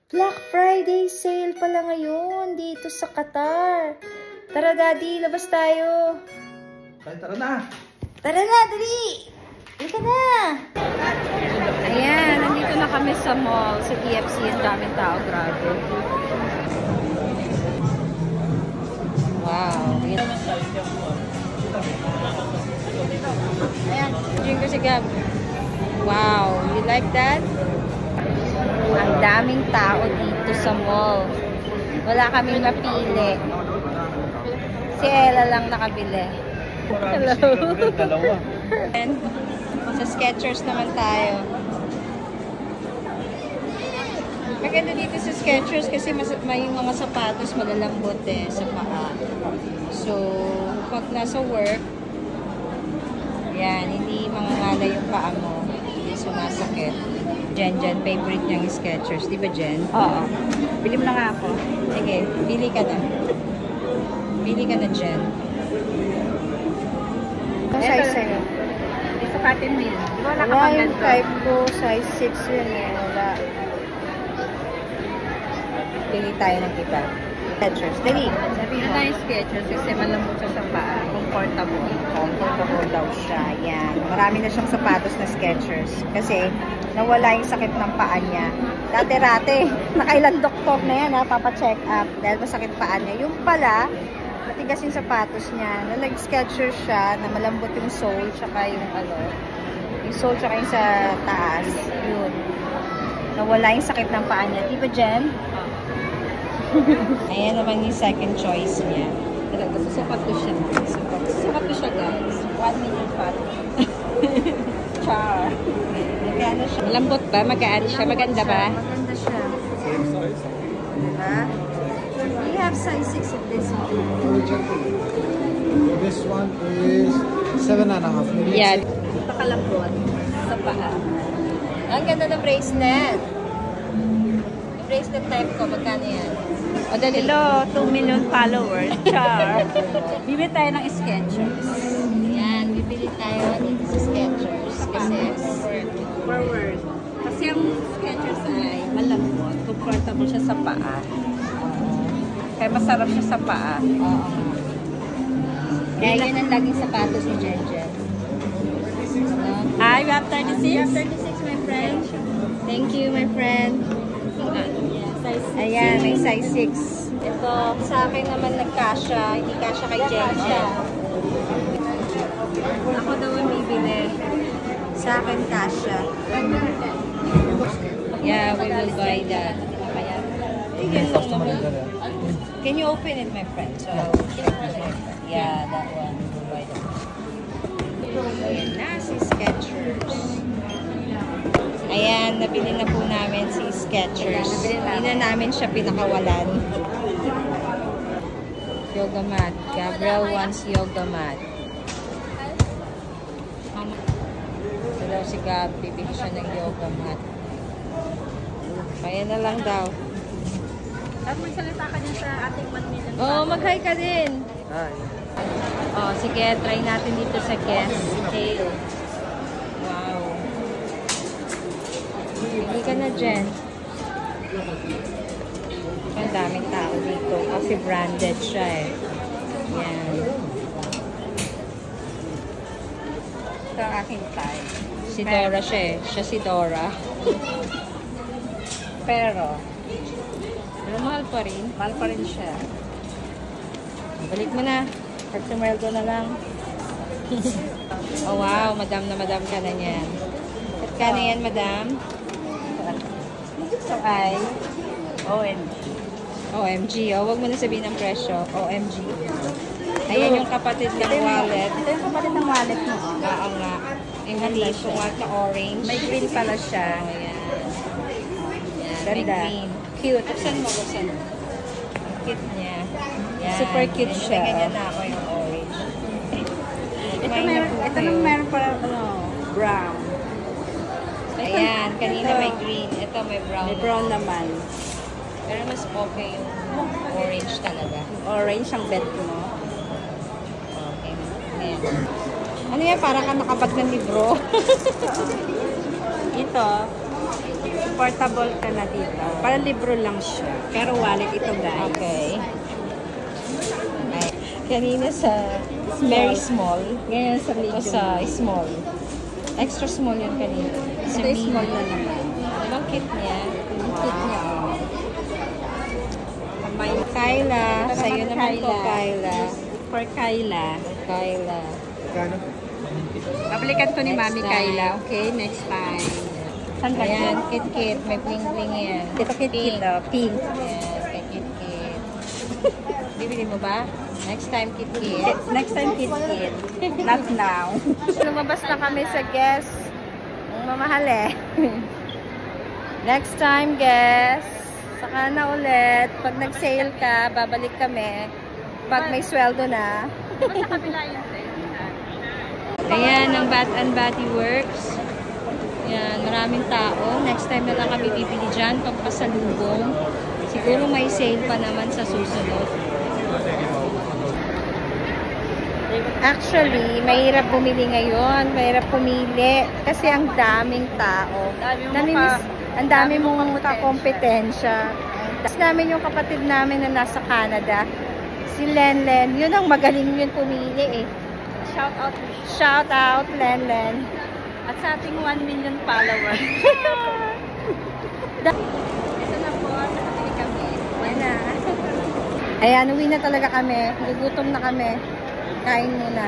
Black Friday sale pala ngayon dito sa Qatar. Tara, Daddy, labas tayo. Tara na! Tara na, dali! Halika na! Ayan, nandito na kami sa mall, sa DFC. Ang daming tao, grabe. Wow. Ayan, drink ko si Gab. Wow, you like that? Ang daming tao dito sa mall. Wala kaming napili. Si Ella lang nakabili. Hello. And sa Skechers naman tayo. Maganda dito sa Skechers kasi may mga sapatos malalambot sa paa. So, pag nasa work, yan, hindi mangangala yung paa mo. Hindi sumasakit. Jen, favorite niyang Skechers. Di ba, Jen? Oo. Bili mo na nga ako. Sige, bili ka na. Bili ka na, Jen. Ang size sa'yo? Sa cotton mill. Wala yung type ko. Size 6 yun eh. Wala. Pili tayo ng iba. Skechers. Dali. Sabi mo. Ito yung Skechers kasi malambot siya sa paa. Comfortable. Comfortable daw siya. Yan. Marami na siyang sapatos na Skechers. Kasi nawala yung sakit ng paa niya. Dati-rate. Nakailan doktor na yan ha. Papacheck up. Dahil masakit paa niya. Yung pala, matigas yung sapatos niya. Na nag-Skechers siya. Na malambot yung sole. Tsaka yung yung sole tsaka yung sa taas. Yun. Nawala yung sakit ng paa niya. Di ba, Jen? Ayan naman yung second choice niya. Talaga, susukat ko siya. Susukat ko siya, guys. 1 million pat. Char. Maganda siya. Malambot ba? Magaan siya? Maganda ba? Maganda siya. Diba? We have size 6 of this one. This one is 7.5 million. Yeah. Pakalambot sa paa. Ang ganda ng bracelet. Yung bracelet type ko, magkano yan? O, dali. Hello, 2 million followers. Char. Bibili tayo ng Skechers. Yan, bibili tayo dito sa Skechers. Kasi forward. Kasi ang Skechers ay malambot. Comfortable siya sa paa. Kaya masarap siya sa paa. Oo. Kaya yan ang laging sapatos ni Jen. You have 36? You have 36, my friend. Thank you, my friend. Ayan, may size 6. Ito, sa akin naman nagkasya. Hindi kasya kay Jen. Ako daw ang bibili. Sa akin kasya. Yeah, we will buy that. Can you open it, my friend? So, yeah, that one. We'll buy that. Ayan na, si Skechers. Ayan, nabili na po namin si Skechers. Hindi na namin siya pinakawalan. Yoga mat. Gabriel wants yoga mat. Ito daw si Gab, bibili siya ng yoga mat. Kaya na lang daw. At magsalita ka din sa ating 1 million. Oo, mag-hi ka din. Hi. Oh, sige, try natin dito sa Guess Tail. Wow. Hindi ka na, Jen. Ang daming tao dito kasi branded siya eh. Yan. Ito ang aking type. Si Dora siya eh. Siya si Dora. Pero mahal pa rin. Mahal pa rin siya. Balik mo na. Pag-sumeldo na lang. Oh wow, madam na madam ka na niyan. At ka na yan, madam? So ay OMG. OMG, oh. Huwag mo na sabihin ang presyo. OMG. Ayan yung kapatid ng wallet. Ito yung kapatid ng wallet mo. Oo nga. Yung halipo nga ka orange. May green pala siya. Oh, yan. Yan, may Ganda. green. Cute. Buksan mo. Ang cute niya. Yan. Super cute siya. Ganyan na ako yung orange. Ito nung meron pala brown. Ayan, kanina may green. Ito may brown. May brown naman. Pero mas okay yung orange talaga. Orange ang bet mo. Okay. Ayan. Ano yan? Para ka nakabat ng libro. Ito. Comfortable ka na dito. Parang libro lang siya. Pero wallet ito, guys. Okay. Ay, kanina sa very small. Ngayon sa Ito medium. sa small. Extra small yun kanina. Ito yung small na naman. Ang cute niya. Ang cute niya. Kamay. Kyla. Sa'yo naman to, Kyla. For Kyla. Kyla. Kano? Babalikan to ni Next Mami time. Kyla. Okay, next time. Saan ba Ayan, yan? kit-kit. May bling-bling yan. Ito kit-kit, oh. Pink. Ayan, kay kit-kit. Bibili mo ba? Next time, kit-kit. Next time, kit-kit. Not now. Lumabas na kami sa Guess. Ang mamahal eh. Next time, Guess. Saka na ulit. Pag nag-sale ka, babalik kami. Pag may sweldo na. Sa kabila yung Ayan, ang Bath and Body Works. Ayan, maraming tao. Next time na lang kami bibili dyan. Pag pasalubong. Siguro may sale pa naman sa susunod. Actually, mahirap bumili ngayon. Mahirap pumili. Kasi ang daming tao. Ang dami mong kakompetensya. Tapos namin yung kapatid namin na nasa Canada. Si Lenlen. Yun ang magaling yun pumili eh. Shout out. Shout out, Lenlen. At sa ating 1 million followers. Ito na po. Nakabili kami. Ayan na. Ayan, uwi na talaga kami. Gugutom na kami. Kain muna.